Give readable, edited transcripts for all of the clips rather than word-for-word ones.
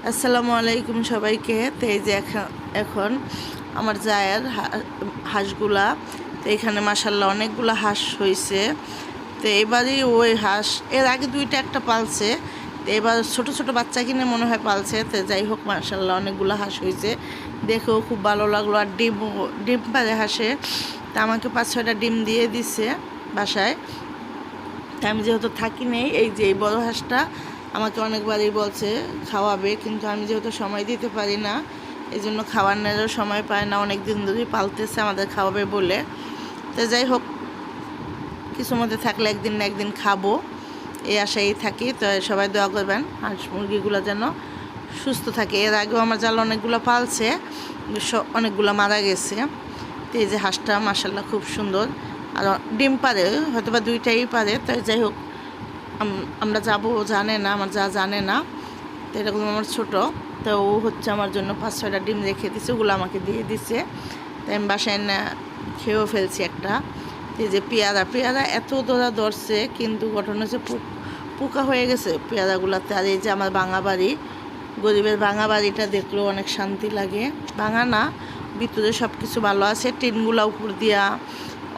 আসসালামু আলাইকুম সবাইকে। তো এই যে এখন আমার জায়ের হাঁসগুলা, তো এখানে মাশাল্লাহ অনেকগুলো হাঁস হয়েছে। তো এবারই ওই হাঁস এর আগে দুইটা একটা পালছে, তো এবার ছোট ছোট বাচ্চা কিনে মনে হয় পালছে। তো যাই হোক মাশাল্লাহ অনেকগুলো হাঁস হয়েছে, দেখেও খুব ভালো লাগলো। আর ডিম পারে হাঁসে, তা আমাকে 5-6টা ডিম দিয়ে দিছে বাসায়। তা আমি যেহেতু থাকি নেই, এই যে এই বড় হাঁসটা আমাকে অনেকবারই বলছে খাওয়াবে, কিন্তু আমি যেহেতু সময় দিতে পারি না, এই জন্য খাওয়ানোরও সময় পায় না। অনেক দিন ধরেই পালতেছে আমাদের খাওয়াবে বলে। তো যাই হোক, কিছু মধ্যে থাকলে একদিন না একদিন খাবো, এই আশাই থাকি। তো সবাই দোয়া করবেন হাঁস মুরগিগুলো যেন সুস্থ থাকে। এর আগেও আমার জাল অনেকগুলো পালছে, অনেকগুলো মারা গেছে। তো এই যে হাঁসটা মাশাল্লাহ খুব সুন্দর, আর ডিম পারে, হয়তো বা দুইটাই পারে। তো যাই হোক, আমরা যাবো জানে না, আমার যা জানে না। তো এরকম আমার ছোটো, তো ও হচ্ছে আমার জন্য 5-6টা ডিম রেখে দিছে, ওগুলো আমাকে দিয়ে দিছে। তাই আমি বাসায় না খেয়েও ফেলছি একটা। এই যে পেয়ারা এত দৌড়া ধরছে, কিন্তু ঘটনা হচ্ছে পোকা হয়ে গেছে পেয়ারাগুলোতে। আর এই যে আমার ভাঙা বাড়ি, গরিবের ভাঙা বাড়িটা দেখলেও অনেক শান্তি লাগে। ভাঙা না, ভিতরে সব কিছু ভালো আছে, টিনগুলো উপর দিয়া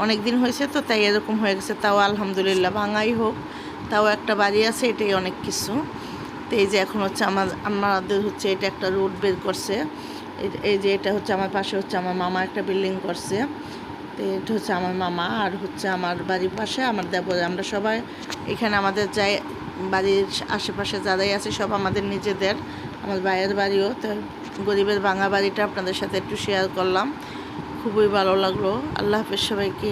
অনেক দিন হয়েছে, তো তাই এরকম হয়ে গেছে। তাও আলহামদুলিল্লাহ, ভাঙাই হোক, তাও একটা বাড়ি আছে, এটাই অনেক কিছু। তো এই যে এখন হচ্ছে আমাদের হচ্ছে এটা একটা রোড বের করছে। এই যে এটা হচ্ছে আমার পাশে হচ্ছে আমার মামা একটা বিল্ডিং করছে। তো এটা হচ্ছে আমার মামা, আর হচ্ছে আমার বাড়ির পাশে আমার দেবর। আমরা সবাই এখানে আমাদের যাই, বাড়ির আশেপাশে যারাই আছে সব আমাদের নিজেদের। আমার ভাইয়ের বাড়িও। তো গরিবের ভাঙা বাড়িটা আপনাদের সাথে একটু শেয়ার করলাম, খুবই ভালো লাগলো। আল্লাহ হাফেজ সবাইকে।